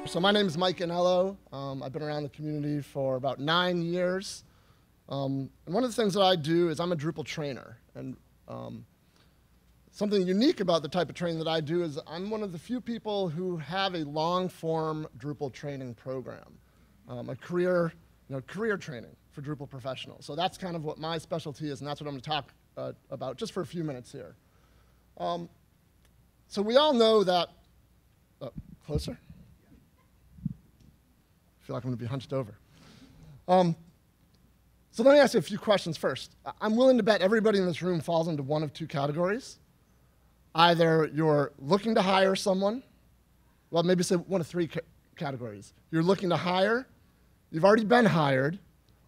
So my name is Mike Anello. I've been around the community for about 9 years. And one of the things that I do is I'm a Drupal trainer. And something unique about the type of training that I do is I'm one of the few people who have a long-form Drupal training program, a career training for Drupal professionals. So that's kind of what my specialty is, and that's what I'm going to talk about just for a few minutes here. So we all know that, closer? I feel like I'm going to be hunched over. So let me ask you a few questions first. I'm willing to bet everybody in this room falls into one of two categories. Either you're looking to hire someone, well, maybe say one of three categories. You're looking to hire, you've already been hired,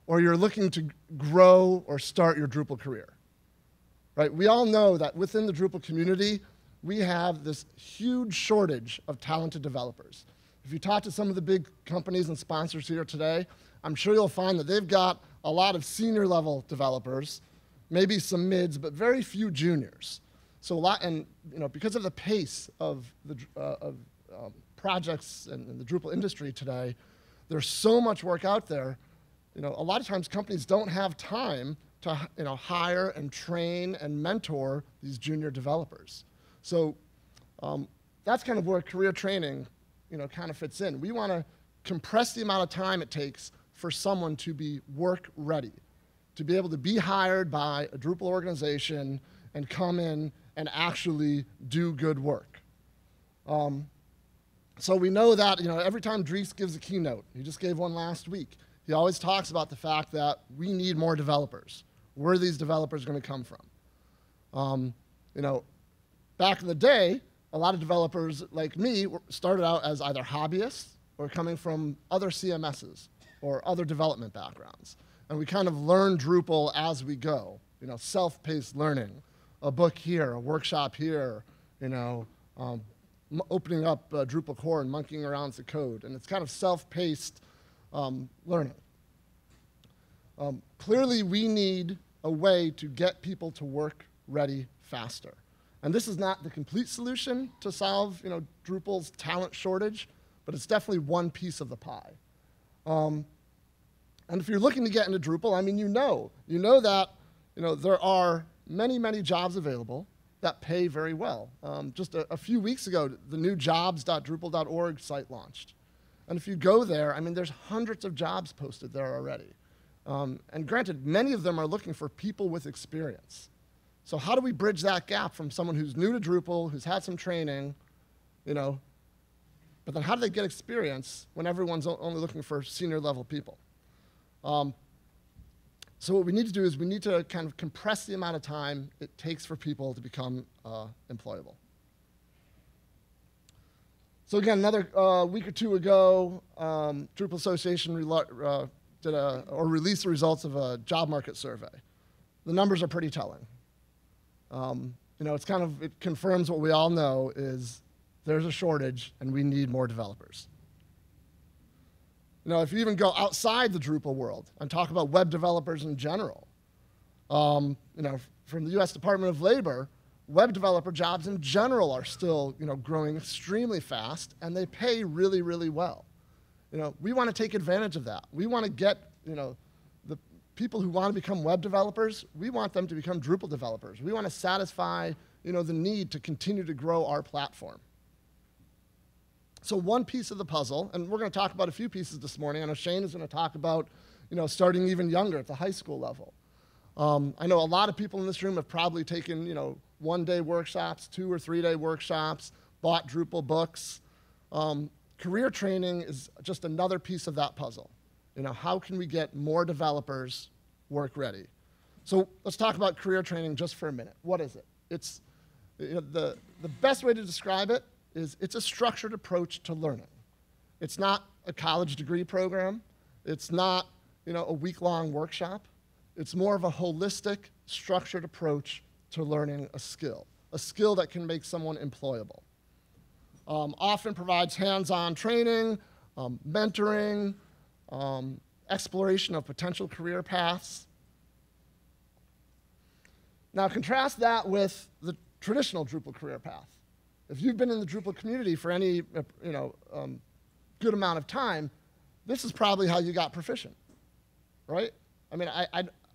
or you're looking to grow or start your Drupal career. Right? We all know that within the Drupal community, we have this huge shortage of talented developers. If you talk to some of the big companies and sponsors here today, I'm sure you'll find that they've got a lot of senior level developers, maybe some mids, but very few juniors. So because of the pace of the projects in the Drupal industry today, there's so much work out there. A lot of times companies don't have time to hire and train and mentor these junior developers. So that's kind of where career training kind of fits in. We want to compress the amount of time it takes for someone to be work ready, to be able to be hired by a Drupal organization and come in and actually do good work. So we know that every time Dries gives a keynote, he just gave one last week, he always talks about the fact that we need more developers. Where are these developers going to come from? Back in the day, a lot of developers like me started out as either hobbyists or coming from other CMSs or other development backgrounds. And we kind of learn Drupal as we go, self-paced learning, a book here, a workshop here, opening up Drupal core and monkeying around with the code. And it's kind of self-paced learning. Clearly, we need a way to get people to work ready faster. And this is not the complete solution to solve Drupal's talent shortage, but it's definitely one piece of the pie. And if you're looking to get into Drupal, you know that there are many, many jobs available that pay very well. Just a few weeks ago, the new jobs.drupal.org site launched. And if you go there, there's hundreds of jobs posted there already. And granted, many of them are looking for people with experience. So how do we bridge that gap from someone who's new to Drupal, who's had some training, but then how do they get experience when everyone's only looking for senior level people? So what we need to do is we need to kind of compress the amount of time it takes for people to become employable. So again, another week or two ago, Drupal Association released the results of a job market survey. The numbers are pretty telling. It confirms what we all know is there's a shortage and we need more developers. If you even go outside the Drupal world and talk about web developers in general, from the US Department of Labor, web developer jobs in general are still growing extremely fast and they pay really, really well. We want to take advantage of that. We want to get the people who want to become web developers, we want them to become Drupal developers. We want to satisfy the need to continue to grow our platform. So one piece of the puzzle, and we're going to talk about a few pieces this morning. I know Shane is going to talk about starting even younger at the high school level. I know a lot of people in this room have probably taken one-day workshops, 2 or 3 day workshops, bought Drupal books. Career training is just another piece of that puzzle. How can we get more developers work ready? So let's talk about career training just for a minute. What is it? It's the best way to describe it is it's a structured approach to learning. It's not a college degree program. It's not a week-long workshop. It's more of a holistic, structured approach to learning a skill that can make someone employable. Often provides hands-on training, mentoring, exploration of potential career paths. Now contrast that with the traditional Drupal career path. If you've been in the Drupal community for any good amount of time, this is probably how you got proficient, right? I mean,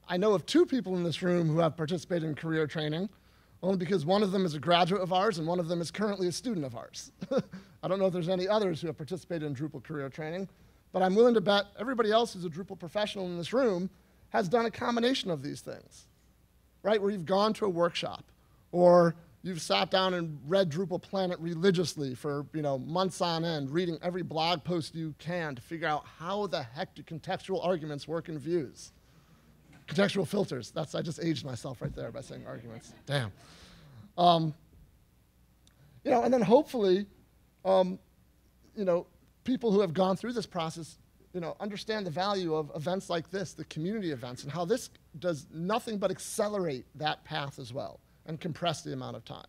I know of 2 people in this room who have participated in career training, only because one of them is a graduate of ours and one of them is currently a student of ours. I don't know if there's any others who have participated in Drupal career training, but I'm willing to bet everybody else who's a Drupal professional in this room has done a combination of these things, right? Where you've gone to a workshop, or you've sat down and read Drupal Planet religiously for months on end, reading every blog post you can to figure out how the heck do contextual arguments work in views. Contextual filters. I just aged myself right there by saying arguments. Damn. And then hopefully, people who have gone through this process, understand the value of events like this, the community events, and how this does nothing but accelerate that path as well and compress the amount of time.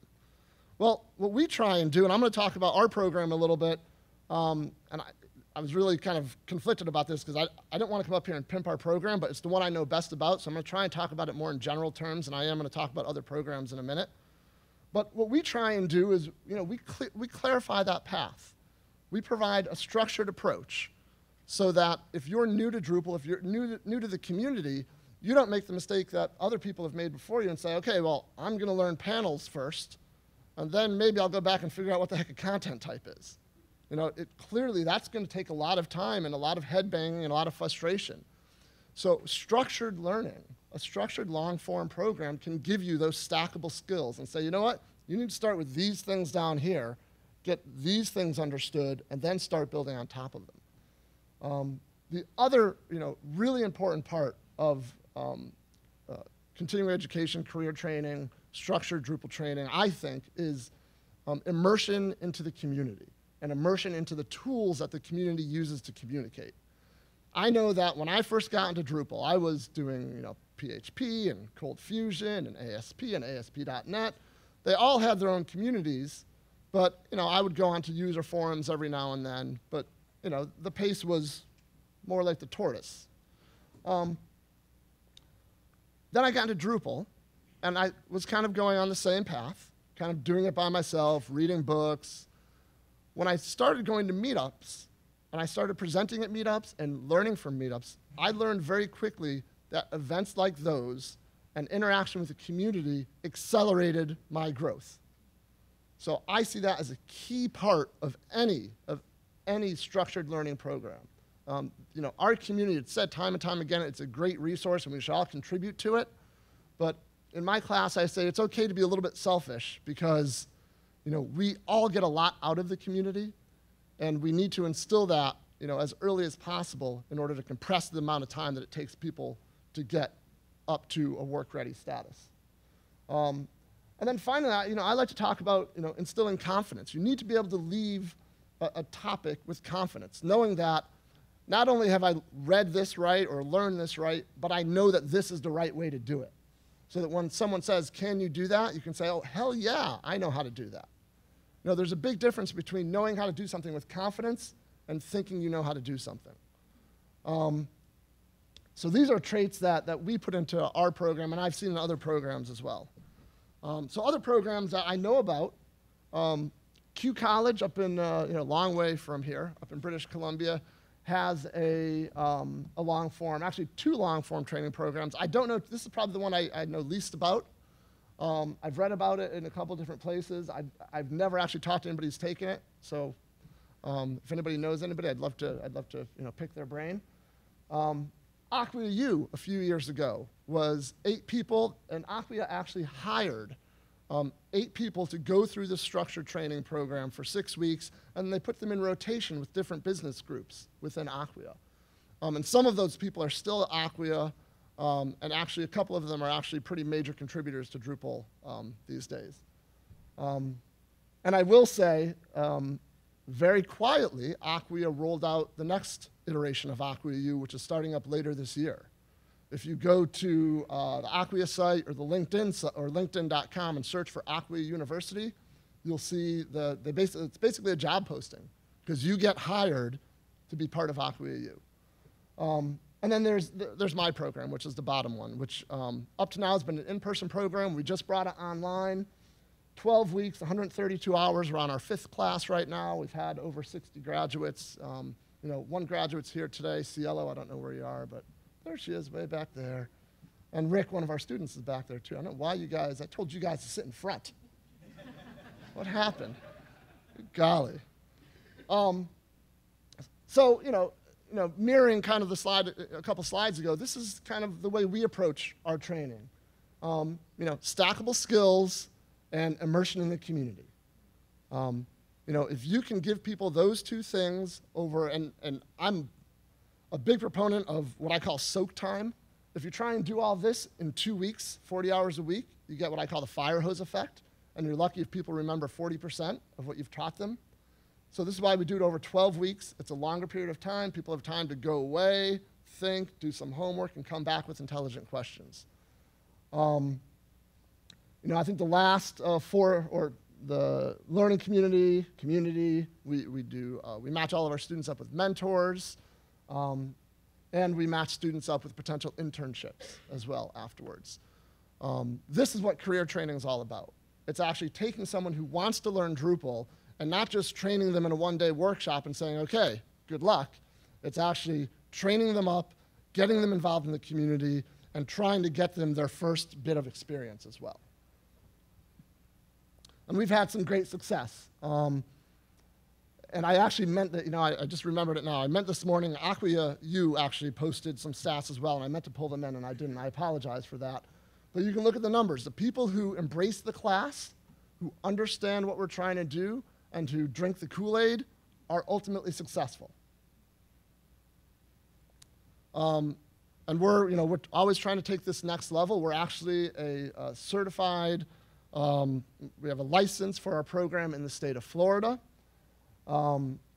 Well, what we try and do, and I'm going to talk about our program a little bit, and I was really kind of conflicted about this because I didn't want to come up here and pimp our program, but it's the one I know best about, so I'm going to try and talk about it more in general terms, and I am going to talk about other programs in a minute. But what we try and do is, we clarify that path. We provide a structured approach so that if you're new to Drupal, if you're new to the community, you don't make the mistake that other people have made before you and say, okay, well, I'm going to learn panels first, and then maybe I'll go back and figure out what the heck a content type is. Clearly, that's going to take a lot of time and a lot of head banging and a lot of frustration. So structured learning, a structured long-form program can give you those stackable skills and say, you know what? You need to start with these things down here, get these things understood, and then start building on top of them. The other really important part of continuing education, career training, structured Drupal training, I think, is immersion into the community and immersion into the tools that the community uses to communicate. I know that when I first got into Drupal, I was doing PHP and Cold Fusion and ASP and ASP.NET. They all had their own communities, but I would go onto user forums every now and then, but the pace was more like the tortoise. Then I got into Drupal, and I was kind of going on the same path, kind of doing it by myself, reading books. When I started going to meetups, and I started presenting at meetups and learning from meetups, I learned very quickly that events like those and interaction with the community accelerated my growth. So I see that as a key part of any structured learning program. Our community, it's said time and time again, it's a great resource and we should all contribute to it. But in my class, I say it's okay to be a little bit selfish because we all get a lot out of the community, and we need to instill that as early as possible in order to compress the amount of time that it takes people to get up to a work-ready status. And then finally, I like to talk about instilling confidence. You need to be able to leave a topic with confidence, knowing that not only have I read this right or learned this right, but I know that this is the right way to do it. So that when someone says, can you do that? You can say, oh, hell yeah, I know how to do that. There's a big difference between knowing how to do something with confidence and thinking you know how to do something. So these are traits that we put into our program, and I've seen in other programs as well. So other programs that I know about, Q College up in, long way from here, up in British Columbia, has a long form, actually 2 long form training programs. I don't know, this is probably the one I know least about. I've read about it in a couple different places. I've never actually talked to anybody who's taken it. So if anybody knows anybody, I'd love to pick their brain. Acquia U a few years ago was 8 people, and Acquia actually hired 8 people to go through this structured training program for 6 weeks, and they put them in rotation with different business groups within Acquia. And some of those people are still at Acquia, and actually a couple of them are actually pretty major contributors to Drupal these days. And I will say, very quietly, Acquia rolled out the next iteration of Acquia U, which is starting up later this year. If you go to the Acquia site or the LinkedIn.com and search for Acquia University, you'll see it's basically a job posting because you get hired to be part of Acquia U. And then there's my program, which is the bottom one, which up to now has been an in-person program. We just brought it online. 12 weeks, 132 hours. We're on our 5th class right now. We've had over 60 graduates. You know, one graduate's here today, Cielo. I don't know where you are, but there she is, way back there. And Rick, one of our students, is back there too. I don't know why you guys, I told you guys to sit in front. What happened? Good golly. So, you know, mirroring kind of the slide a couple slides ago, this is kind of the way we approach our training. You know, stackable skills and immersion in the community. You know, if you can give people those two things over, and I'm a big proponent of what I call soak time. If you try and do all this in 2 weeks, 40 hours a week, you get what I call the fire hose effect, and you're lucky if people remember 40% of what you've taught them. So this is why we do it over 12 weeks. It's a longer period of time. People have time to go away, think, do some homework, and come back with intelligent questions. You know, I think the last the learning community, we match all of our students up with mentors, and we match students up with potential internships as well afterwards. This is what career training is all about. It's actually taking someone who wants to learn Drupal and not just training them in a one-day workshop and saying, okay, good luck. It's actually training them up, getting them involved in the community, and trying to get them their first bit of experience as well. And we've had some great success. And I actually meant that, you know, I just remembered it now. I meant this morning, Acquia U actually posted some stats as well, and I meant to pull them in, and I didn't. I apologize for that. But you can look at the numbers. The people who embrace the class, who understand what we're trying to do, and who drink the Kool-Aid are ultimately successful. And we're always trying to take this next level. We're actually a certified, we have a license for our program in the state of Florida.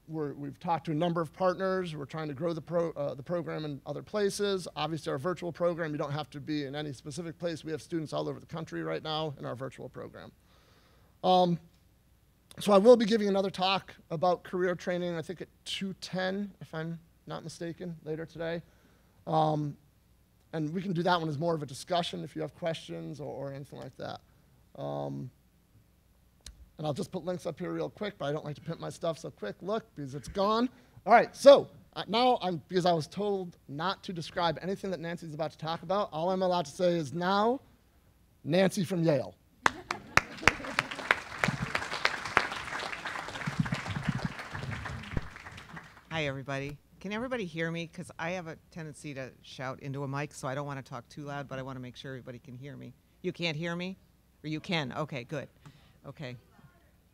We've talked to a number of partners. We're trying to grow the program in other places. Obviously, our virtual program, you don't have to be in any specific place. We have students all over the country right now in our virtual program. So I will be giving another talk about career training, I think at 2:10, if I'm not mistaken, later today. And we can do that one as more of a discussion if you have questions or anything like that. And I'll just put links up here real quick, but I don't like to pimp my stuff so quick. Look, because it's gone. All right, so now, because I was told not to describe anything that Nancy's about to talk about, all I'm allowed to say is now, Nancy from Yale. Hi, everybody. Can everybody hear me? Because I have a tendency to shout into a mic, so I don't want to talk too loud, but I want to make sure everybody can hear me. You can't hear me? Or you can? Okay, good. Okay.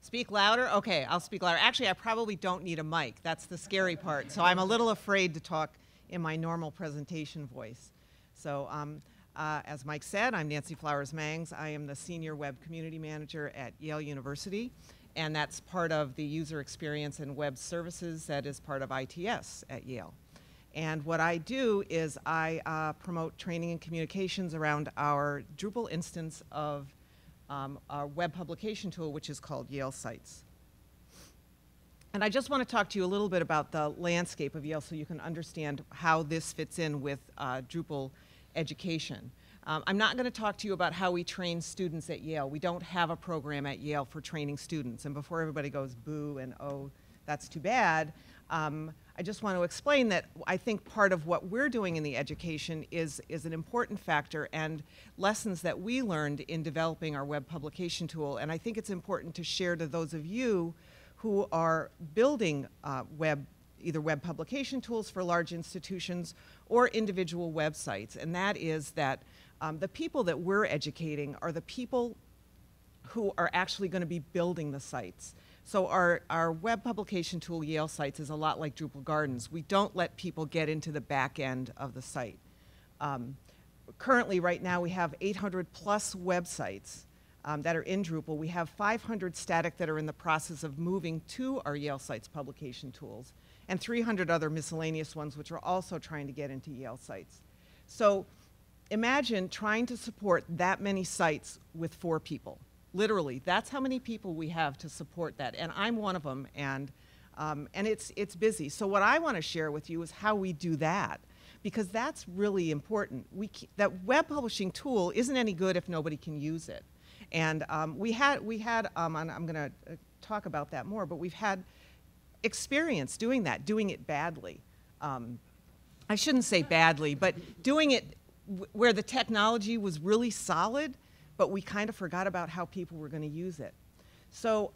Speak louder? Okay, I'll speak louder. Actually, I probably don't need a mic. That's the scary part. So I'm a little afraid to talk in my normal presentation voice. So as Mike said, I'm Nancy Flowers-Mangs. I am the Senior Web Community Manager at Yale University. And that's part of the user experience and web services that is part of ITS at Yale. And what I do is I promote training and communications around our Drupal instance of our web publication tool, which is called Yale Sites. And I just want to talk to you a little bit about the landscape of Yale so you can understand how this fits in with Drupal education. I'm not going to talk to you about how we train students at Yale. We don't have a program at Yale for training students. And before everybody goes boo and oh, that's too bad, I just want to explain that I think part of what we're doing in the education is an important factor and lessons that we learned in developing our web publication tool. And I think it's important to share to those of you who are building either web publication tools for large institutions or individual websites. And that is that the people that we're educating are the people who are actually going to be building the sites. So our web publication tool, Yale Sites, is a lot like Drupal Gardens. We don't let people get into the back end of the site. Currently, right now, we have 800 plus websites that are in Drupal. We have 500 static that are in the process of moving to our Yale Sites publication tools, and 300 other miscellaneous ones which are also trying to get into Yale Sites. So imagine trying to support that many sites with 4 people. Literally, that's how many people we have to support that, and I'm one of them, and it's busy. So what I want to share with you is how we do that, because that's really important. That web publishing tool isn't any good if nobody can use it. And I'm going to talk about that more, but we've had experience doing that, doing it badly. I shouldn't say badly, but doing it where the technology was really solid, but we kind of forgot about how people were going to use it. So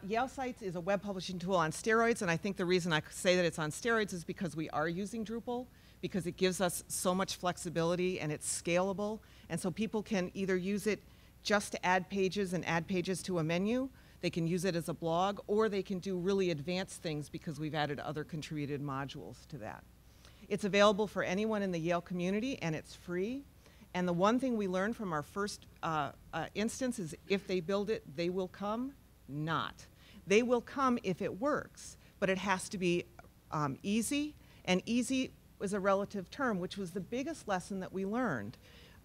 Yale Sites is a web publishing tool on steroids, and I think the reason I say that it's on steroids is because we are using Drupal, because it gives us so much flexibility and it's scalable, and so people can either use it just to add pages and add pages to a menu, they can use it as a blog, or they can do really advanced things because we've added other contributed modules to that. It's available for anyone in the Yale community, and it's free. And the one thing we learned from our first instance is if they build it, they will come. Not. They will come if it works, but it has to be easy, and easy was a relative term, which was the biggest lesson that we learned,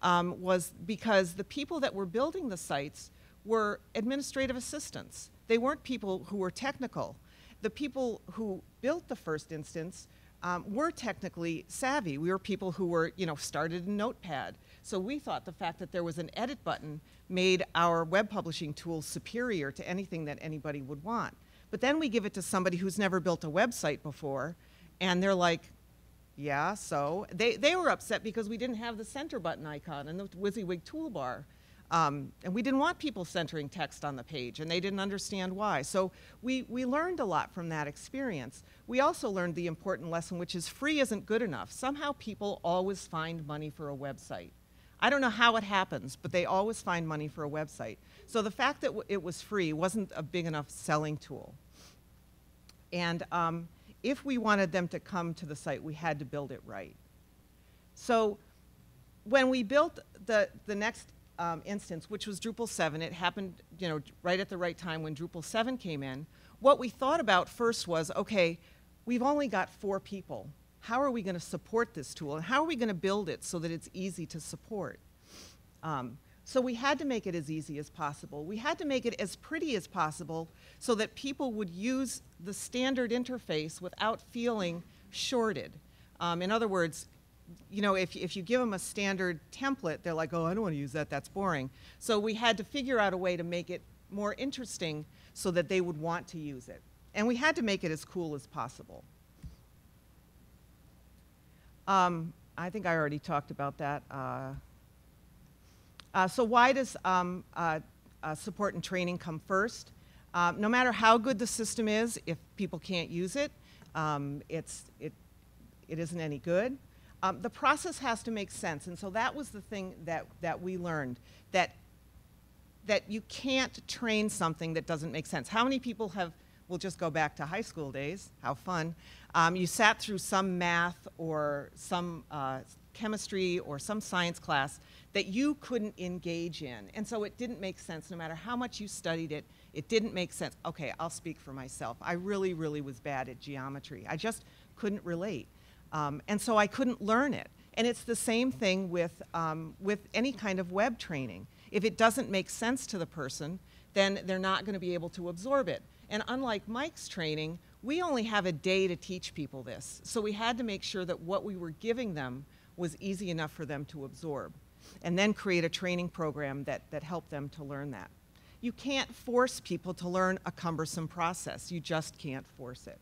was because the people that were building the sites were administrative assistants. They weren't people who were technical. The people who built the first instance were technically savvy. We were people who were, started in Notepad. So we thought the fact that there was an edit button made our web publishing tool superior to anything that anybody would want. But then we give it to somebody who's never built a website before, and they're like, yeah, so. They were upset because we didn't have the center button icon and the WYSIWYG toolbar. And we didn't want people centering text on the page, and they didn't understand why. So we learned a lot from that experience. We also learned the important lesson, which is free isn't good enough. Somehow people always find money for a website. I don't know how it happens, but they always find money for a website. So the fact that it was free wasn't a big enough selling tool. And if we wanted them to come to the site, we had to build it right. So when we built the next instance, which was Drupal 7, it happened right at the right time when Drupal 7 came in. What we thought about first was, okay, we've only got 4 people. How are we going to support this tool, and how are we going to build it so that it's easy to support? So we had to make it as easy as possible. We had to make it as pretty as possible so that people would use the standard interface without feeling shorted. In other words, if you give them a standard template, they're like, oh, I don't want to use that, that's boring. So we had to figure out a way to make it more interesting so that they would want to use it. And we had to make it as cool as possible. I think I already talked about that. So why does support and training come first? No matter how good the system is, if people can't use it, it isn't any good. The process has to make sense, and so that was the thing that we learned, that you can't train something that doesn't make sense. How many people we'll just go back to high school days, how fun, you sat through some math or some chemistry or some science class that you couldn't engage in, and so it didn't make sense. No matter how much you studied it, it didn't make sense. Okay, I'll speak for myself. I really, really was bad at geometry. I just couldn't relate. And so I couldn't learn it. And it's the same thing with any kind of web training. If it doesn't make sense to the person, then they're not going to be able to absorb it. And unlike Mike's training, we only have a day to teach people this. So we had to make sure that what we were giving them was easy enough for them to absorb, and then create a training program that helped them to learn that. You can't force people to learn a cumbersome process. You just can't force it.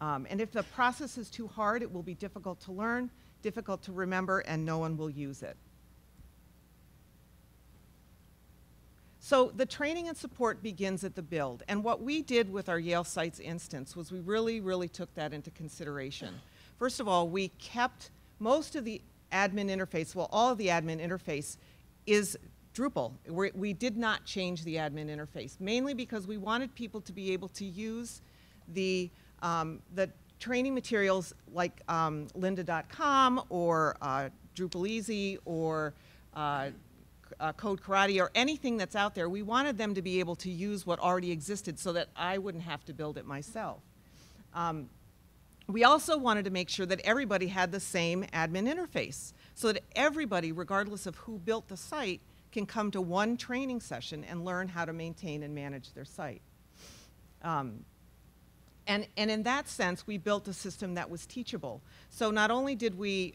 And if the process is too hard, it will be difficult to learn, difficult to remember, and no one will use it. So the training and support begins at the build. And what we did with our Yale Sites instance was we really, really took that into consideration. First of all, we kept most of the admin interface, well, all of the admin interface is Drupal. We did not change the admin interface, mainly because we wanted people to be able to use the training materials like lynda.com or Drupal Easy or Code Karate or anything that's out there. We wanted them to be able to use what already existed so that I wouldn't have to build it myself. We also wanted to make sure that everybody had the same admin interface so that everybody, regardless of who built the site, can come to one training session and learn how to maintain and manage their site. And in that sense, we built a system that was teachable. So not only did we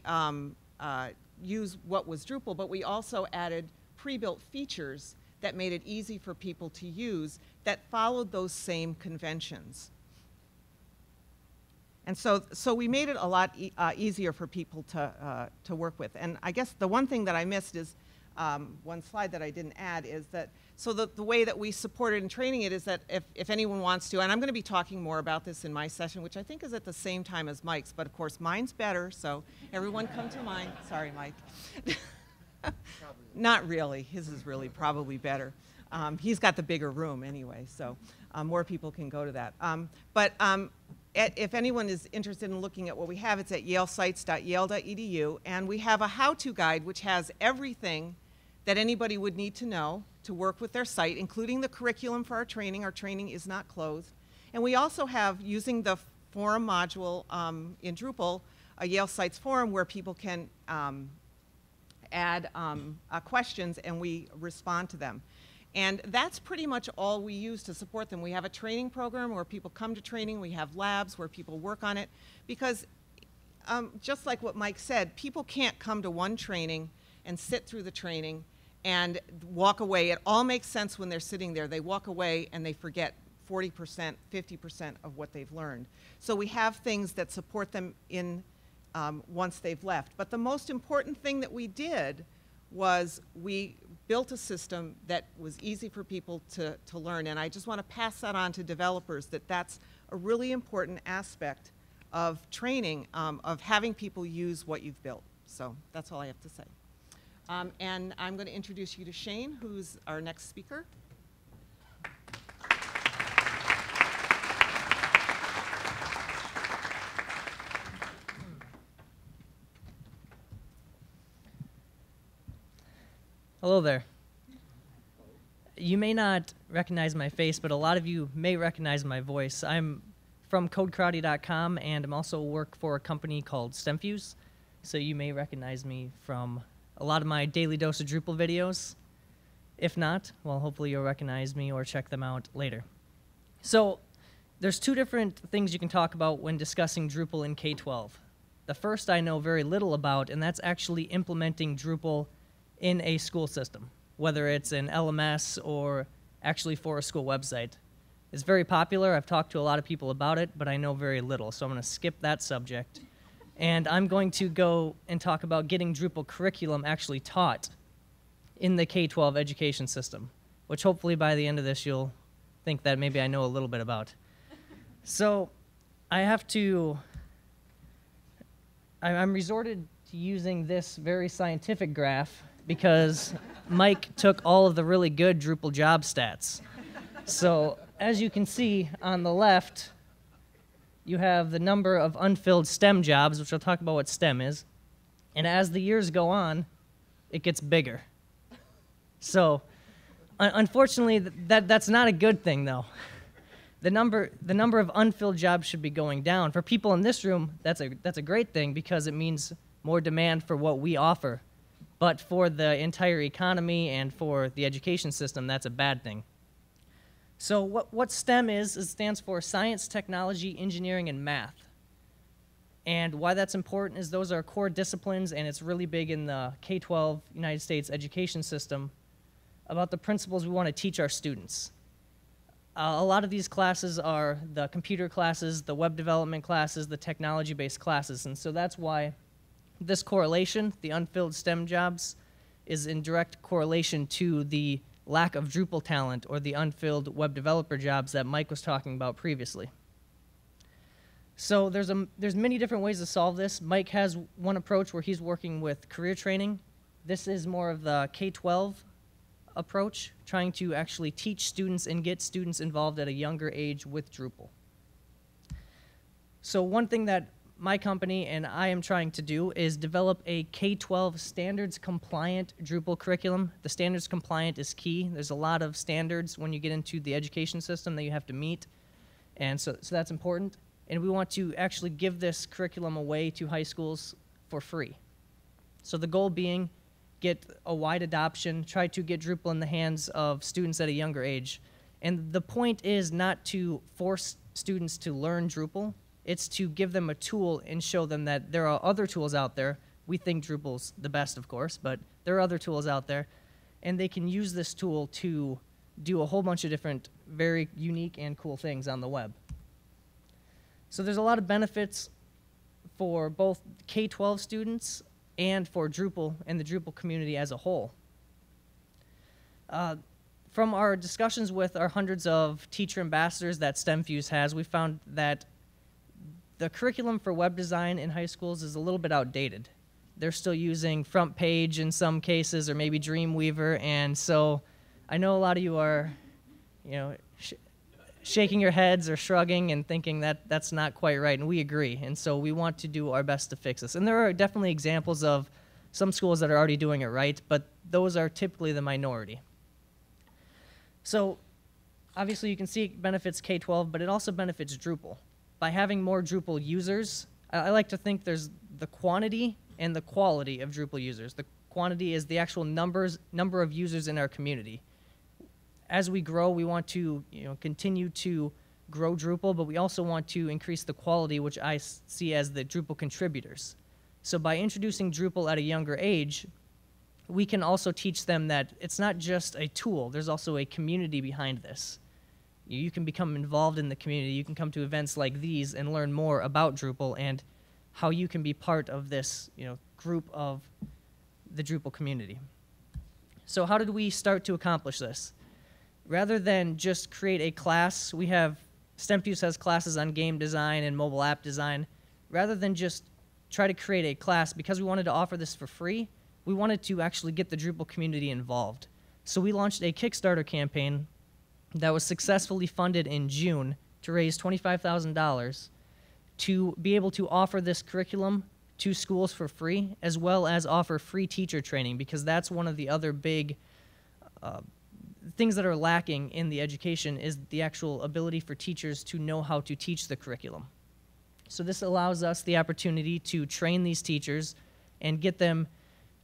use what was Drupal, but we also added pre-built features that made it easy for people to use that followed those same conventions. And so we made it a lot easier for people to work with. And I guess the one thing that I missed is, one slide that I didn't add is that, so the way that we supported and training it is that if anyone wants to, and I'm going to be talking more about this in my session, which I think is at the same time as Mike's, but of course mine's better, so everyone come to mine. Sorry, Mike. Not really. His is really probably better. He's got the bigger room anyway, so more people can go to that. If anyone is interested in looking at what we have, it's at yalesites.yale.edu, and we have a how-to guide which has everything that anybody would need to know to work with their site, including the curriculum for our training. Our training is not closed. And we also have, using the forum module in Drupal, a Yale Sites forum where people can add questions and we respond to them. And that's pretty much all we use to support them. We have a training program where people come to training. We have labs where people work on it. Because just like what Mike said, people can't come to one training and sit through the training and walk away. It all makes sense when they're sitting there. They walk away and they forget 40%, 50% of what they've learned. So we have things that support them in once they've left. But the most important thing that we did was we built a system that was easy for people to learn. And I just want to pass that on to developers, that that's a really important aspect of training, of having people use what you've built. So that's all I have to say. And I'm going to introduce you to Shane, who's our next speaker. Hello there. You may not recognize my face, but a lot of you may recognize my voice. I'm from CodeKarate.com, and I'm also work for a company called Stemfuse, so you may recognize me from a lot of my Daily Dose of Drupal videos. If not, well, hopefully you'll recognize me or check them out later. So there's two different things you can talk about when discussing Drupal in K-12. The first I know very little about, and that's actually implementing Drupal in a school system, whether it's an LMS or actually for a school website. It's very popular. I've talked to a lot of people about it, but I know very little, so I'm going to skip that subject. And I'm going to go and talk about getting Drupal curriculum actually taught in the K-12 education system, which hopefully by the end of this you'll think that maybe I know a little bit about. So I'm resorted to using this very scientific graph because Mike took all of the really good Drupal job stats. So as you can see on the left, you have the number of unfilled STEM jobs, which I'll talk about what STEM is. And as the years go on, it gets bigger. So unfortunately, that's not a good thing, though. The number of unfilled jobs should be going down. For people in this room, that's a great thing because it means more demand for what we offer. But for the entire economy and for the education system, that's a bad thing. So what STEM is, it stands for Science, Technology, Engineering, and Math. And why that's important is those are core disciplines, and it's really big in the K-12 United States education system about the principles we want to teach our students. A lot of these classes are the computer classes, the web development classes, the technology-based classes, and so that's why this correlation, the unfilled STEM jobs, is in direct correlation to the lack of Drupal talent or the unfilled web developer jobs that Mike was talking about previously. So there's many different ways to solve this. Mike has one approach where he's working with career training. This is more of the K-12 approach, trying to actually teach students and get students involved at a younger age with Drupal. So one thing that my company and I am trying to do is develop a K-12 standards-compliant Drupal curriculum. The standards-compliant is key. There's a lot of standards when you get into the education system that you have to meet, and so that's important. And we want to actually give this curriculum away to high schools for free. So the goal being, get a wide adoption, try to get Drupal in the hands of students at a younger age. And the point is not to force students to learn Drupal. It's to give them a tool and show them that there are other tools out there. We think Drupal's the best, of course, but there are other tools out there. and they can use this tool to do a whole bunch of different very unique and cool things on the web. So there's a lot of benefits for both K-12 students and for Drupal and the Drupal community as a whole. From our discussions with our hundreds of teacher ambassadors that Stemfuse has, we found that the curriculum for web design in high schools is a little bit outdated. They're still using Front Page in some cases, or maybe Dreamweaver, and so I know a lot of you are, shaking your heads or shrugging and thinking that that's not quite right, and we agree, and so we want to do our best to fix this. And there are definitely examples of some schools that are already doing it right, but those are typically the minority. So obviously you can see it benefits K-12, but it also benefits Drupal. By having more Drupal users, I like to think there's the quantity and the quality of Drupal users. The quantity is the actual number of users in our community. As we grow, we want to continue to grow Drupal, but we also want to increase the quality, which I see as the Drupal contributors. So by introducing Drupal at a younger age, we can also teach them that it's not just a tool, there's also a community behind this. You can become involved in the community, you can come to events like these and learn more about Drupal and how you can be part of this group of the Drupal community. So how did we start to accomplish this? Rather than just create a class, Stemfuse has classes on game design and mobile app design. Rather than just try to create a class, because we wanted to offer this for free, we wanted to actually get the Drupal community involved. So we launched a Kickstarter campaign that was successfully funded in June to raise $25,000 to be able to offer this curriculum to schools for free, as well as offer free teacher training, because that's one of the other big things that are lacking in the education is the actual ability for teachers to know how to teach the curriculum. So this allows us the opportunity to train these teachers and get them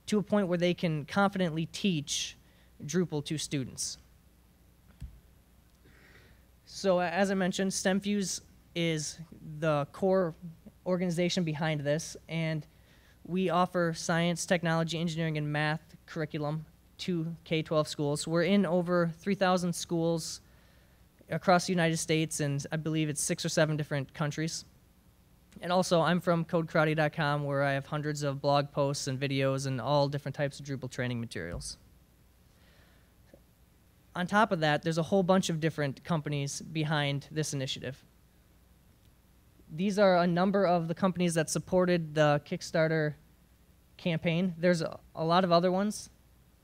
to a point where they can confidently teach Drupal to students. So as I mentioned, Stemfuse is the core organization behind this, and we offer science, technology, engineering, and math curriculum to K-12 schools. We're in over 3,000 schools across the United States, and I believe it's 6 or 7 different countries. And also, I'm from CodeKarate.com, where I have hundreds of blog posts and videos and all different types of Drupal training materials. On top of that, there's a whole bunch of different companies behind this initiative. These are a number of the companies that supported the Kickstarter campaign. There's a lot of other ones.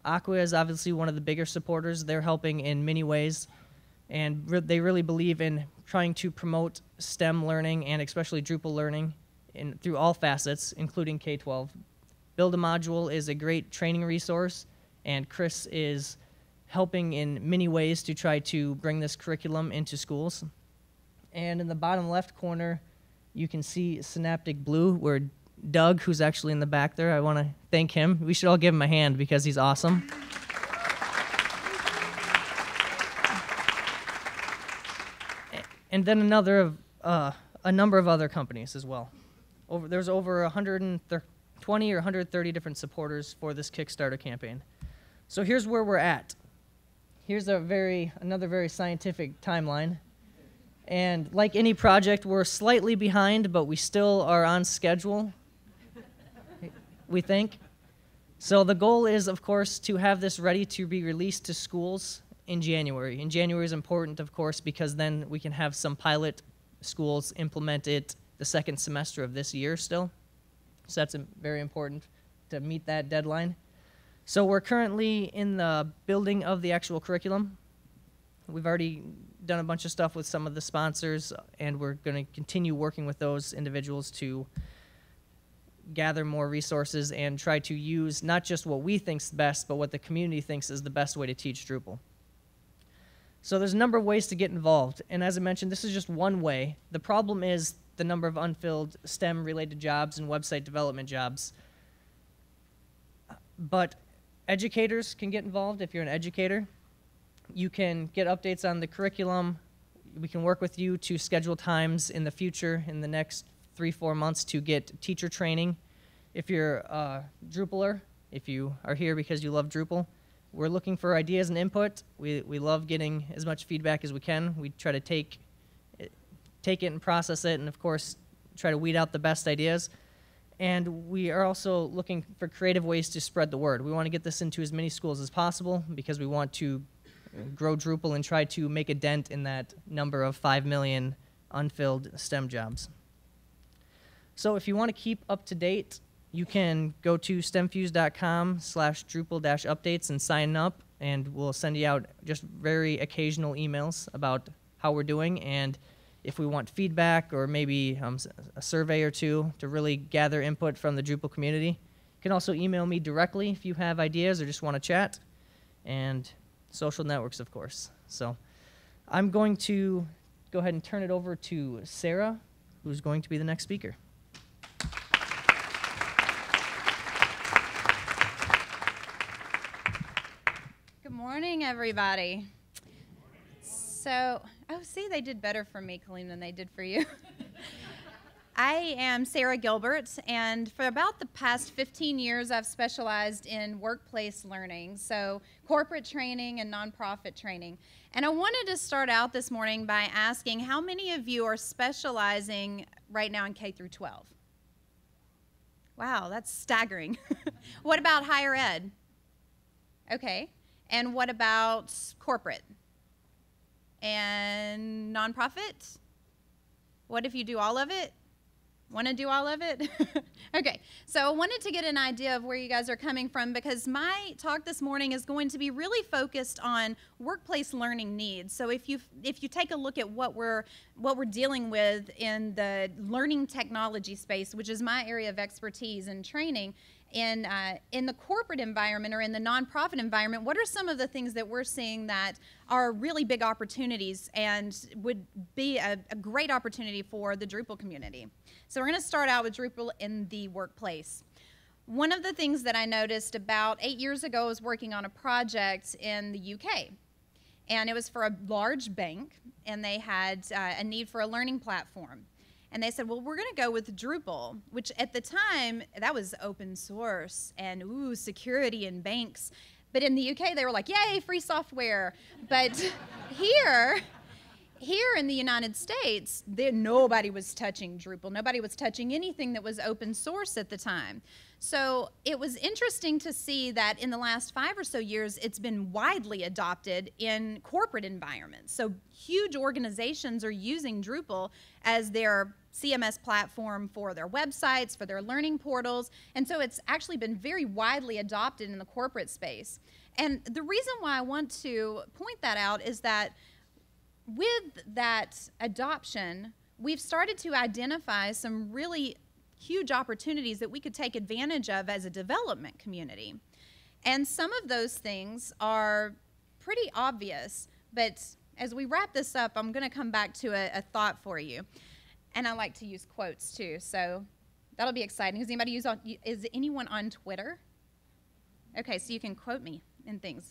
Aqua is obviously one of the bigger supporters. They're helping in many ways, and they really believe in trying to promote STEM learning and especially Drupal learning through all facets, including K-12. Build a Module is a great training resource, and Chris is helping in many ways to try to bring this curriculum into schools. And in the bottom left corner, you can see Synaptic Blue, where Doug, who's actually in the back there, I want to thank him. We should all give him a hand because he's awesome. And then a number of other companies as well. There's over 120 or 130 different supporters for this Kickstarter campaign. So here's where we're at. Here's another very scientific timeline. And like any project, we're slightly behind, but we still are on schedule, we think. So the goal is, of course, to have this ready to be released to schools in January. And January is important, of course, because then we can have some pilot schools implement it the second semester of this year still. So that's very important to meet that deadline. So we're currently in the building of the actual curriculum. We've already done a bunch of stuff with some of the sponsors, and we're going to continue working with those individuals to gather more resources and try to use not just what we think's best, but what the community thinks is the best way to teach Drupal. So there's a number of ways to get involved, and as I mentioned, this is just one way. The problem is the number of unfilled STEM-related jobs and website development jobs. But educators can get involved if you're an educator. You can get updates on the curriculum. We can work with you to schedule times in the future, in the next 3-4 months, to get teacher training. If you're a Drupaler, if you are here because you love Drupal, we're looking for ideas and input. We love getting as much feedback as we can. We try to take it and process it, and of course, try to weed out the best ideas. And we are also looking for creative ways to spread the word. We want to get this into as many schools as possible because we want to grow Drupal and try to make a dent in that number of 5 million unfilled STEM jobs. So if you want to keep up to date, you can go to stemfuse.com/Drupal-updates and sign up, and we'll send you out just very occasional emails about how we're doing, and if we want feedback or maybe a survey or two to really gather input from the Drupal community. You can also email me directly if you have ideas or just want to chat, and social networks, of course. So I'm going to go ahead and turn it over to Sarah, who's going to be the next speaker. Good morning, everybody. So, oh, see, they did better for me, Colleen, than they did for you. I am Sarah Gilbert, and for about the past 15 years, I've specialized in workplace learning, so corporate training and nonprofit training. And I wanted to start out this morning by asking how many of you are specializing right now in K through 12? Wow, that's staggering. What about higher ed? Okay. And what about corporate? And nonprofit? What if you do all of it? Want to do all of it? Okay, so I wanted to get an idea of where you guys are coming from because my talk this morning is going to be really focused on workplace learning needs. So if you take a look at what we're dealing with in the learning technology space, which is my area of expertise and training, in the corporate environment or in the nonprofit environment, what are some of the things that we're seeing that are really big opportunities and would be a great opportunity for the Drupal community? So we're going to start out with Drupal in the workplace. One of the things that I noticed about 8 years ago, I was working on a project in the UK. And it was for a large bank, and they had a need for a learning platform. And they said, well, we're going to go with Drupal, which at the time, that was open source and, ooh, security in banks. But in the UK, they were like, yay, free software. But here in the United States, nobody was touching Drupal. Nobody was touching anything that was open source at the time. So it was interesting to see that in the last 5 or so years, it's been widely adopted in corporate environments. So huge organizations are using Drupal as their CMS platform for their websites, for their learning portals, and so it's actually been very widely adopted in the corporate space. And the reason why I want to point that out is that with that adoption, we've started to identify some really huge opportunities that we could take advantage of as a development community. And some of those things are pretty obvious, but as we wrap this up, I'm going to come back to a thought for you. And I like to use quotes too, so that'll be exciting. Is anyone on Twitter? Okay, so you can quote me and things.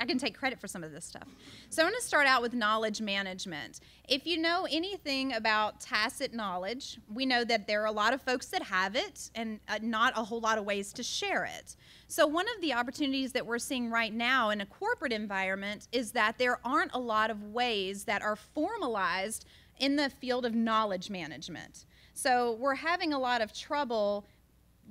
I can take credit for some of this stuff. So I'm going to start out with knowledge management. If you know anything about tacit knowledge, we know that there are a lot of folks that have it and not a whole lot of ways to share it. So one of the opportunities that we're seeing right now in a corporate environment is that there aren't a lot of ways that are formalized in the field of knowledge management. So we're having a lot of trouble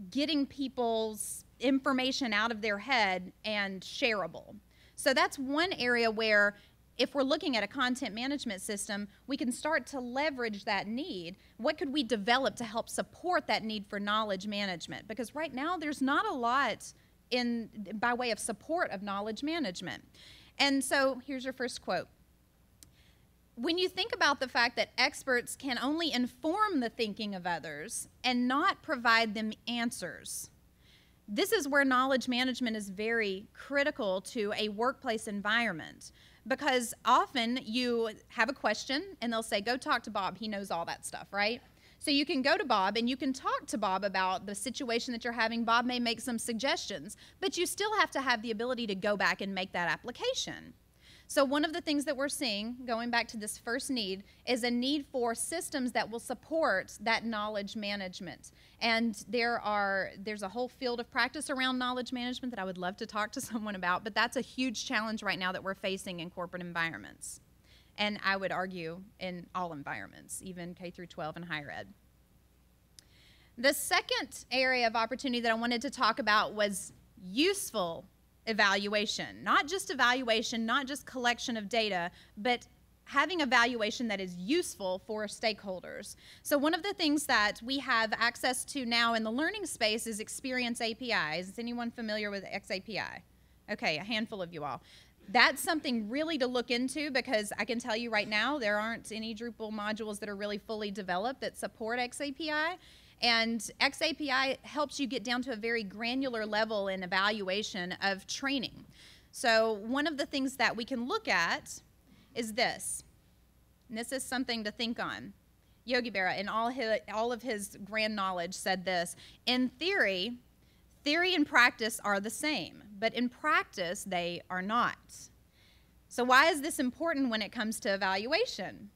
getting people's information out of their head and shareable. So that's one area where if we're looking at a content management system, we can start to leverage that need. What could we develop to help support that need for knowledge management? Because right now there's not a lot by way of support of knowledge management. And so here's your first quote. When you think about the fact that experts can only inform the thinking of others and not provide them answers, this is where knowledge management is very critical to a workplace environment, because often you have a question and they'll say, go talk to Bob, he knows all that stuff, right? So you can go to Bob and you can talk to Bob about the situation that you're having. Bob may make some suggestions, but you still have to have the ability to go back and make that application. So one of the things that we're seeing, going back to this first need, is a need for systems that will support that knowledge management. And there's a whole field of practice around knowledge management that I would love to talk to someone about, but that's a huge challenge right now that we're facing in corporate environments. And I would argue in all environments, even K through 12 and higher ed. The second area of opportunity that I wanted to talk about was useful evaluation. Not just evaluation, not just collection of data, but having evaluation that is useful for stakeholders. So one of the things that we have access to now in the learning space is Experience APIs. Is anyone familiar with XAPI? Okay, a handful of you all. That's something really to look into, because I can tell you right now there aren't any Drupal modules that are really fully developed that support XAPI. And XAPI helps you get down to a very granular level in evaluation of training. So one of the things that we can look at is this. And this is something to think on. Yogi Berra, in all of his grand knowledge, said this: in theory and practice are the same, but in practice they are not. So why is this important when it comes to evaluation?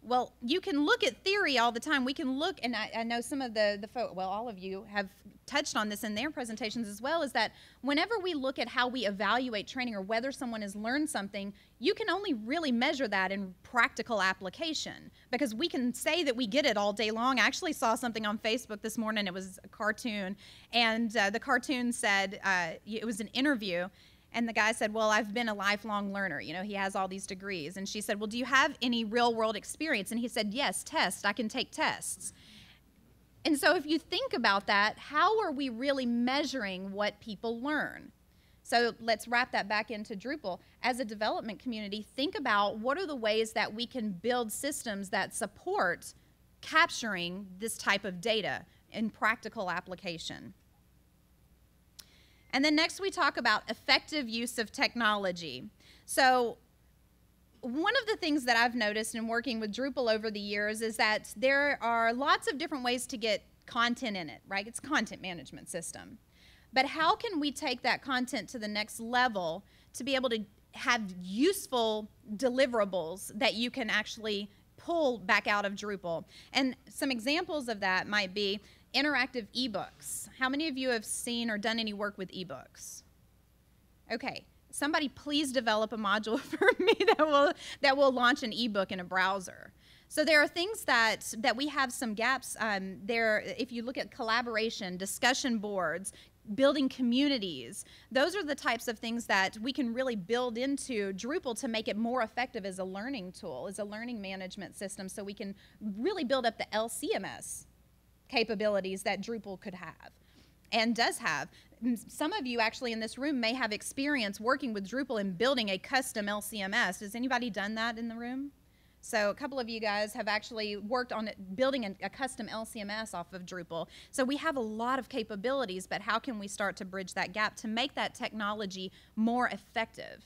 Well, you can look at theory all the time. We can look, and I know some of the folks, well, all of you have touched on this in their presentations as well, is that whenever we look at how we evaluate training or whether someone has learned something, you can only really measure that in practical application, because we can say that we get it all day long. I actually saw something on Facebook this morning. It was a cartoon, and the cartoon said, it was an interview, and the guy said, well, I've been a lifelong learner. You know, he has all these degrees. And she said, well, do you have any real world experience? And he said, yes, tests. I can take tests. And so if you think about that, how are we really measuring what people learn? So let's wrap that back into Drupal. As a development community, think about what are the ways that we can build systems that support capturing this type of data in practical application. And then next we talk about effective use of technology. So one of the things that I've noticed in working with Drupal over the years is that there are lots of different ways to get content in it, right? It's a content management system. But how can we take that content to the next level to be able to have useful deliverables that you can actually pull back out of Drupal? And some examples of that might be interactive ebooks. How many of you have seen or done any work with ebooks? Okay, somebody please develop a module for me that will launch an ebook in a browser. So there are things that we have some gaps there. If you look at collaboration, discussion boards, building communities, those are the types of things that we can really build into Drupal to make it more effective as a learning tool, as a learning management system, so we can really build up the LCMS capabilities that Drupal could have and does have. Some of you actually in this room may have experience working with Drupal and building a custom LCMS. Has anybody done that in the room? So a couple of you guys have actually worked on building a custom LCMS off of Drupal. So we have a lot of capabilities, but how can we start to bridge that gap to make that technology more effective?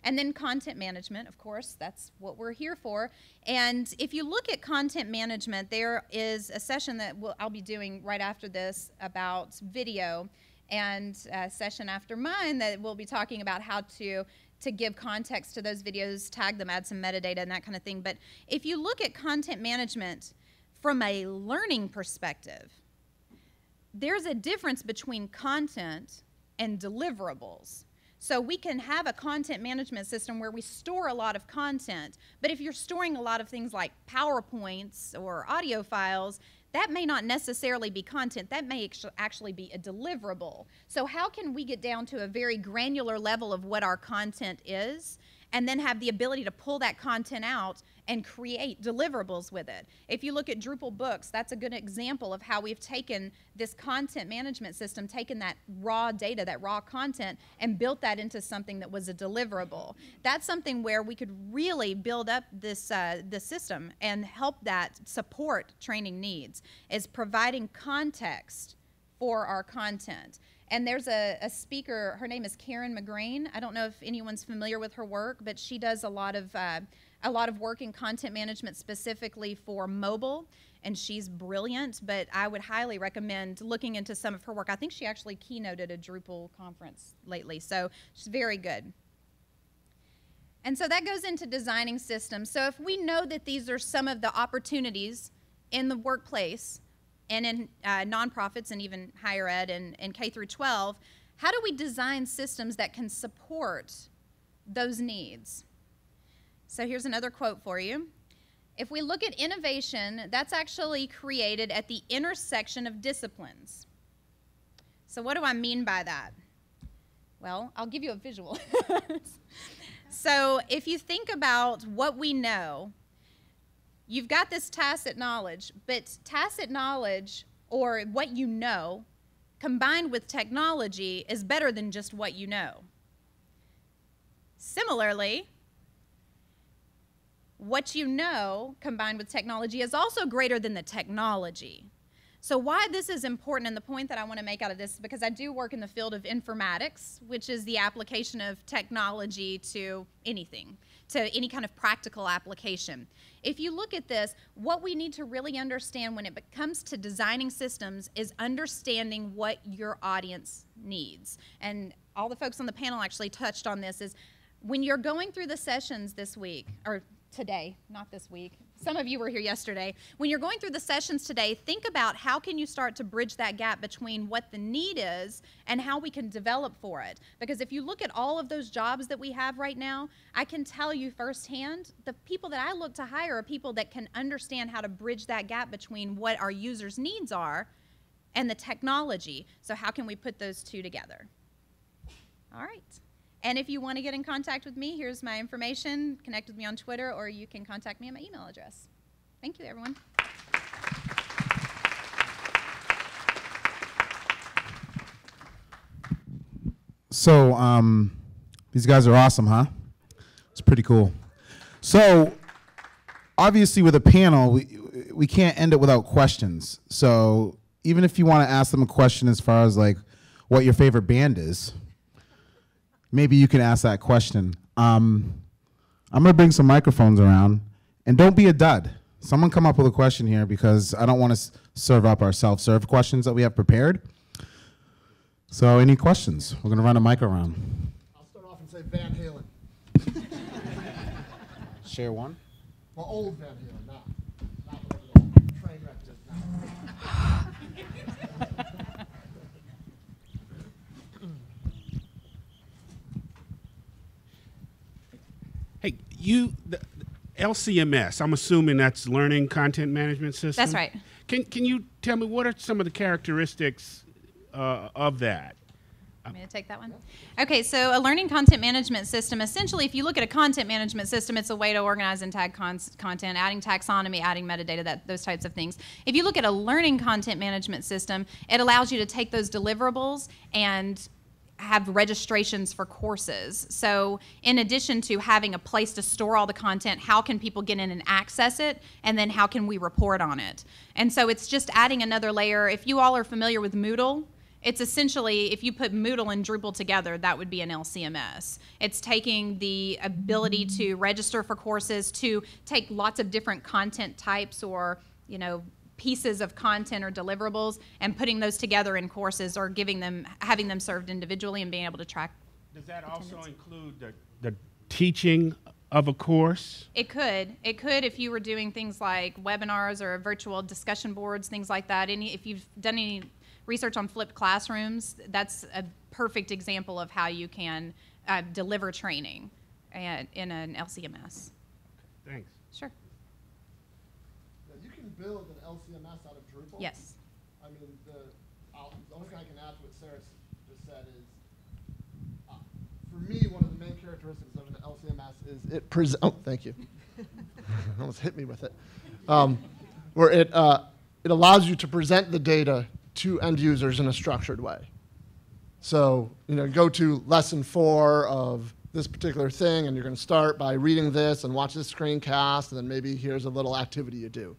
And then content management, of course, that's what we're here for. And if you look at content management, there is a session that I'll be doing right after this about video, and a session after mine that we'll be talking about how to give context to those videos, tag them, add some metadata and that kind of thing. But if you look at content management from a learning perspective, there's a difference between content and deliverables. So we can have a content management system where we store a lot of content, but if you're storing a lot of things like PowerPoints or audio files, that may not necessarily be content. That may actually be a deliverable. So how can we get down to a very granular level of what our content is, and then have the ability to pull that content out and create deliverables with it? If you look at Drupal books, that's a good example of how we've taken this content management system, taken that raw data, that raw content, and built that into something that was a deliverable. That's something where we could really build up this system and help that support training needs, is providing context for our content. And there's a speaker, her name is Karen McGrain. I don't know if anyone's familiar with her work, but she does a lot of work in content management specifically for mobile, and she's brilliant, but I would highly recommend looking into some of her work. I think she actually keynoted a Drupal conference lately, so she's very good. And so that goes into designing systems. So if we know that these are some of the opportunities in the workplace and in nonprofits and even higher ed and K through 12, how do we design systems that can support those needs? So here's another quote for you. If we look at innovation, that's actually created at the intersection of disciplines. So what do I mean by that? Well, I'll give you a visual. So if you think about what we know, you've got this tacit knowledge, but tacit knowledge, or what you know, combined with technology is better than just what you know. Similarly, what you know combined with technology is also greater than the technology. So why this is important, and the point that I want to make out of this is because I do work in the field of informatics, which is the application of technology to anything, to any kind of practical application. If you look at this, what we need to really understand when it comes to designing systems is understanding what your audience needs. And all the folks on the panel actually touched on this, is when you're going through the sessions this week, or today, not this week. Some of you were here yesterday. When you're going through the sessions today, think about how can you start to bridge that gap between what the need is and how we can develop for it. Because if you look at all of those jobs that we have right now, I can tell you firsthand, the people that I look to hire are people that can understand how to bridge that gap between what our users' needs are and the technology. So how can we put those two together? All right. And if you want to get in contact with me, here's my information. Connect with me on Twitter, or you can contact me at my email address. Thank you, everyone. So these guys are awesome, huh? It's pretty cool. So obviously with a panel, we can't end it without questions. So even if you want to ask them a question as far as like what your favorite band is, maybe you can ask that question. I'm going to bring some microphones around, and don't be a dud. Someone come up with a question here, because I don't want to serve up our self-serve questions that we have prepared. So any questions? We're going to run a mic around. I'll start off and say Van Halen. Share one. Well, old Van Halen, not the little train wreck just now. Hey, the LCMS, I'm assuming that's Learning Content Management System? That's right. Can you tell me what are some of the characteristics of that? Want me to take that one? Okay, so a learning content management system, essentially, if you look at a content management system, it's a way to organize and tag content, adding taxonomy, adding metadata, those types of things. If you look at a learning content management system, it allows you to take those deliverables and have registrations for courses. So in addition to having a place to store all the content, how can people get in and access it? And then how can we report on it? And so it's just adding another layer. If you all are familiar with Moodle, it's essentially, if you put Moodle and Drupal together, that would be an LCMS. It's taking the ability to register for courses, to take lots of different content types or, you know, pieces of content or deliverables and putting those together in courses, or having them served individually and being able to track. Does that also include the teaching of a course? It could. It could if you were doing things like webinars or virtual discussion boards, things like that. If you've done any research on flipped classrooms, that's a perfect example of how you can deliver training in an LCMS. Thanks. Sure. Yeah, you can build an LCMS out of Drupal. Yes. I mean, the only thing I can add to what Sarah just said is, for me, one of the main characteristics of an LCMS is it presents. Oh, thank you. Almost hit me with it. Where it allows you to present the data to end users in a structured way. So, you know, go to lesson 4 of this particular thing, and you're going to start by reading this and watch this screencast, and then maybe here's a little activity you do.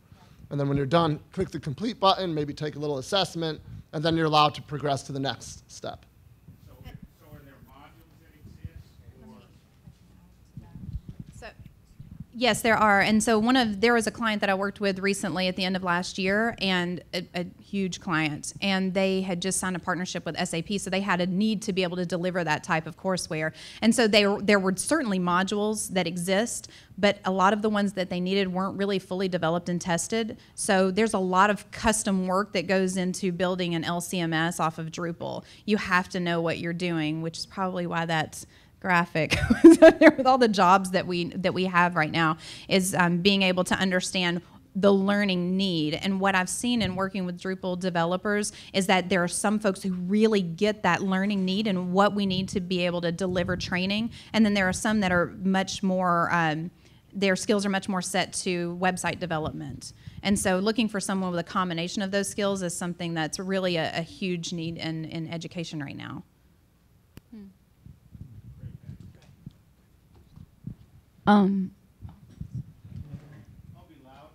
And then when you're done, click the complete button, maybe take a little assessment, and then you're allowed to progress to the next step. So are there modules that exist? Or? So, Yes, there are. And so there was a client that I worked with recently at the end of last year, and a huge client, and they had just signed a partnership with SAP, so they had a need to be able to deliver that type of courseware. And so there were certainly modules that exist, but a lot of the ones that they needed weren't really fully developed and tested. So there's a lot of custom work that goes into building an LCMS off of Drupal. You have to know what you're doing, which is probably why that's graphic with all the jobs that we have right now, is being able to understand the learning need. And what I've seen in working with Drupal developers is that there are some folks who really get that learning need and what we need to be able to deliver training, and then there are some that are much more their skills are much more set to website development. And so looking for someone with a combination of those skills is something that's really a huge need in education right now. I'll be loud.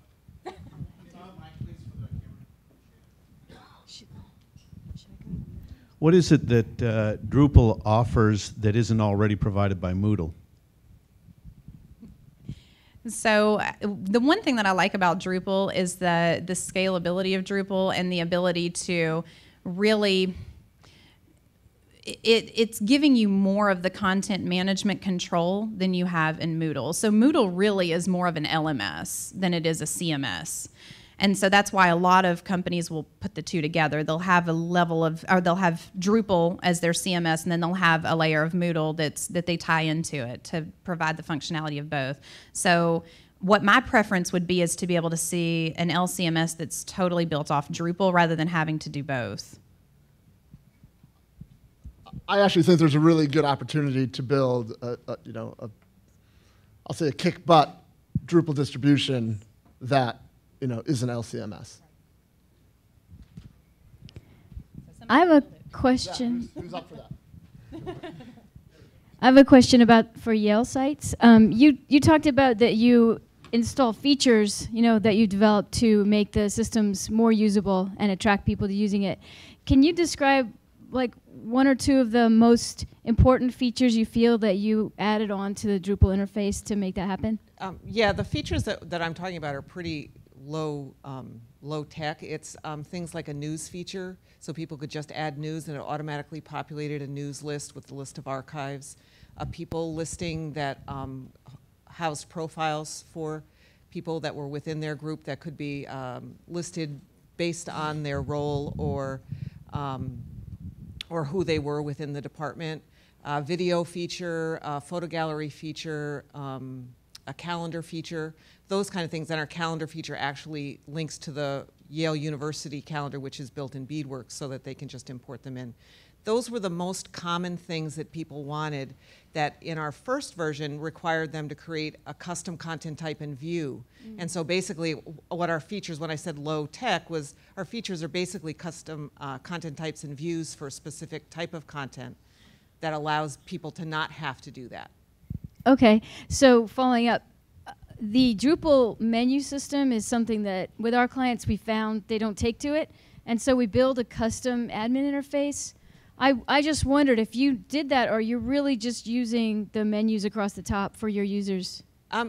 What is it that Drupal offers that isn't already provided by Moodle? So the one thing that I like about Drupal is the scalability of Drupal and the ability to really, it's giving you more of the content management control than you have in Moodle. So Moodle really is more of an LMS than it is a CMS. And so that's why a lot of companies will put the two together. They'll have a level of, or they'll have Drupal as their CMS, and then they'll have a layer of Moodle that they tie into it to provide the functionality of both. So what my preference would be is to be able to see an LCMS that's totally built off Drupal rather than having to do both. I actually think there's a really good opportunity to build I'll say a kick butt Drupal distribution that is an LCMS. I have a question. Yeah, who's up for that? I have a question for Yale Sites. You talked about that you install features, that you developed to make the systems more usable and attract people to using it. Can you describe like one or two of the most important features you feel that you added on to the Drupal interface to make that happen? Yeah, the features that I'm talking about are pretty low tech. It's things like a news feature, so people could just add news and it automatically populated a news list with the list of archives. A people listing that housed profiles for people that were within their group that could be listed based on their role or who they were within the department. Video feature, photo gallery feature, a calendar feature, those kind of things. And our calendar feature actually links to the Yale University calendar, which is built in Beadworks, so that they can just import them in. Those were the most common things that people wanted that in our first version required them to create a custom content type and view. Mm-hmm. And so basically what our features, when I said low tech, was our features are basically custom content types and views for a specific type of content that allows people to not have to do that. Okay, so following up, the Drupal menu system is something that with our clients we found they don't take to it, and so we build a custom admin interface. I just wondered if you did that, or you're really just using the menus across the top for your users?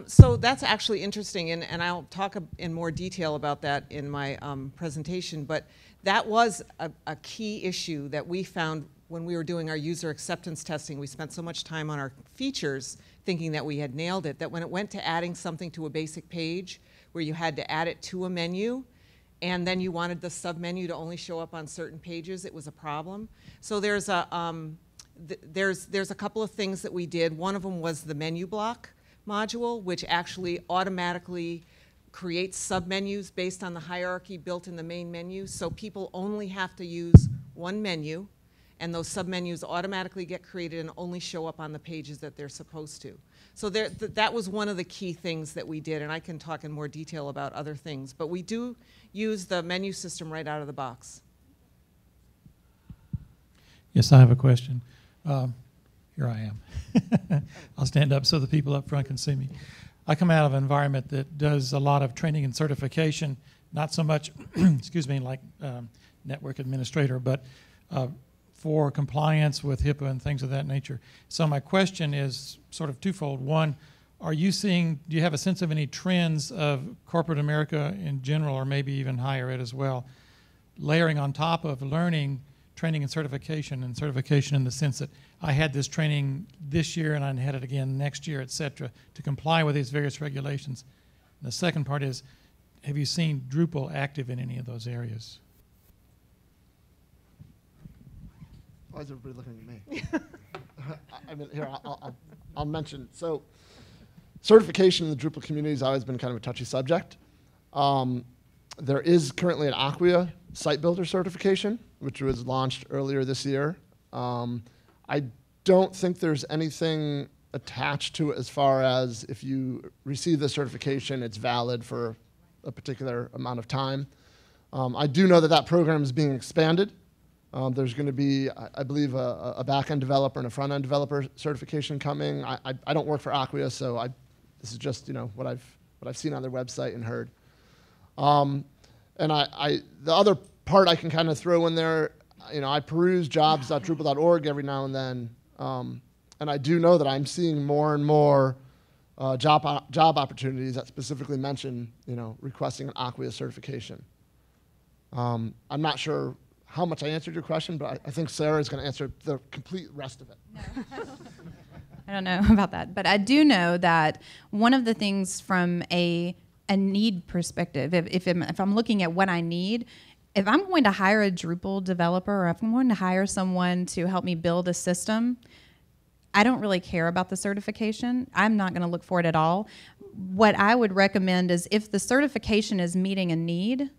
So that's actually interesting, and I'll talk in more detail about that in my presentation, but that was a key issue that we found when we were doing our user acceptance testing. We spent so much time on our features thinking that we had nailed it, that when it went to adding something to a basic page where you had to add it to a menu, and then you wanted the submenu to only show up on certain pages, it was a problem. So there's a couple of things that we did. One of them was the menu block module, which actually automatically creates submenus based on the hierarchy built in the main menu. So people only have to use one menu, and those submenus automatically get created and only show up on the pages that they're supposed to. So that was one of the key things that we did, and I can talk in more detail about other things. But we do use the menu system right out of the box. Yes, I have a question. Here I am. I'll stand up so the people up front can see me. I come out of an environment that does a lot of training and certification, not so much, excuse me, like network administrator, but for compliance with HIPAA and things of that nature. So my question is sort of twofold. One, do you have a sense of any trends of corporate America in general, or maybe even higher ed as well, layering on top of learning, training and certification in the sense that I had this training this year and I had it again next year, et cetera, to comply with these various regulations? And the second part is, have you seen Drupal active in any of those areas? Why is everybody looking at me? I mean, here, I'll mention. So certification in the Drupal community has always been kind of a touchy subject. There is currently an Acquia site builder certification, which was launched earlier this year. I don't think there's anything attached to it as far as if you receive the certification, it's valid for a particular amount of time. I do know that that program is being expanded. There's going to be, I believe, a back-end developer and a front-end developer certification coming. I don't work for Acquia, so this is just what I've seen on their website and heard. And the other part I can kind of throw in there, I peruse jobs.drupal.org every now and then, and I do know that I'm seeing more and more job opportunities that specifically mention requesting an Acquia certification. I'm not sure how much I answered your question, but I think Sarah is going to answer the complete rest of it. No, I don't know about that, but I do know that one of the things from a need perspective, if I'm looking at what I need, if I'm going to hire a Drupal developer or if I'm going to hire someone to help me build a system, I don't really care about the certification. I'm not going to look for it at all. What I would recommend is if the certification is meeting a need,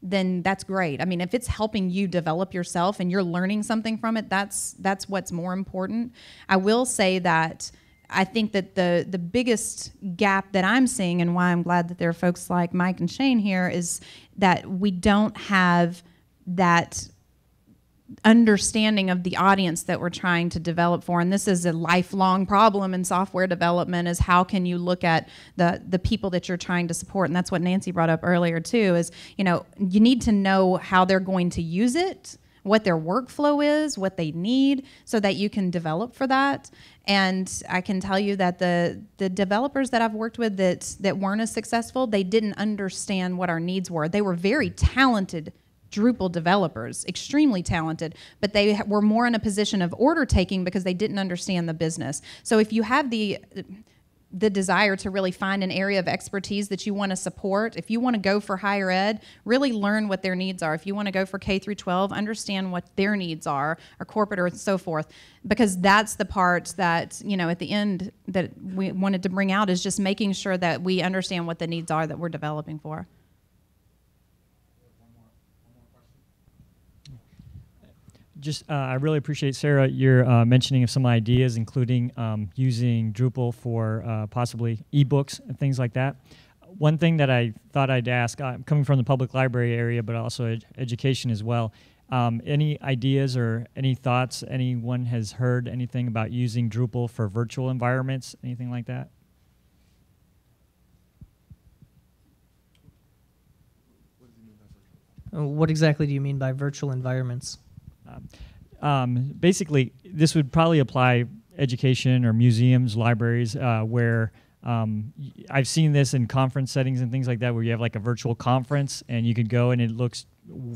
then that's great. I mean, if it's helping you develop yourself and you're learning something from it, that's what's more important. I will say that I think that the biggest gap that I'm seeing, and why I'm glad that there are folks like Mike and Shane here, is that we don't have that understanding of the audience that we're trying to develop for. And this is a lifelong problem in software development, is how can you look at the people that you're trying to support. And that's what Nancy brought up earlier too, is you need to know how they're going to use it, what their workflow is, what they need, so that you can develop for that. And I can tell you that the developers that I've worked with that weren't as successful, they didn't understand what our needs were. They were very talented Drupal developers, extremely talented, but they were more in a position of order taking because they didn't understand the business. So if you have the desire to really find an area of expertise that you want to support, if you want to go for higher ed, really learn what their needs are. If you want to go for K through 12, understand what their needs are, or corporate or so forth, because that's the part that, at the end that we wanted to bring out, is just making sure that we understand what the needs are that we're developing for. I really appreciate, Sarah, your mentioning of some ideas, including using Drupal for possibly ebooks and things like that. One thing that I thought I'd ask, coming from the public library area, but also education as well, any ideas or any thoughts? Anyone has heard anything about using Drupal for virtual environments, anything like that? What exactly do you mean by virtual environments? Basically, this would probably apply education or museums, libraries, where I've seen this in conference settings and things like that, where you have like a virtual conference and you could go and it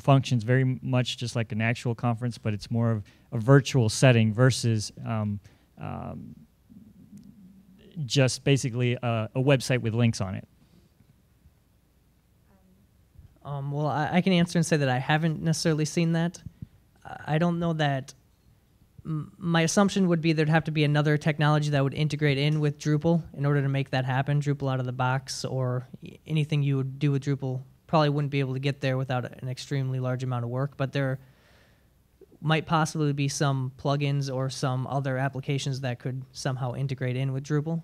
functions very much just like an actual conference, but it's more of a virtual setting versus just basically a website with links on it. Well, I can answer and say that I haven't necessarily seen that. I don't know that. My assumption would be there'd have to be another technology that would integrate in with Drupal in order to make that happen. Drupal out of the box or anything you would do with Drupal probably wouldn't be able to get there without an extremely large amount of work. But there might possibly be some plugins or some other applications that could somehow integrate in with Drupal.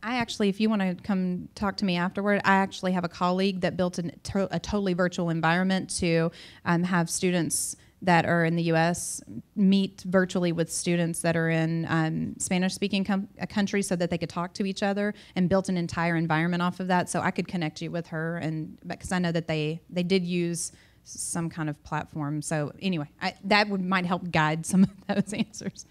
I actually, if you want to come talk to me afterward, I actually have a colleague that built a totally virtual environment to have students that are in the U.S. meet virtually with students that are in Spanish-speaking countries so that they could talk to each other, and built an entire environment off of that. So I could connect you with her, and because I know that they did use some kind of platform. So anyway, that might help guide some of those answers.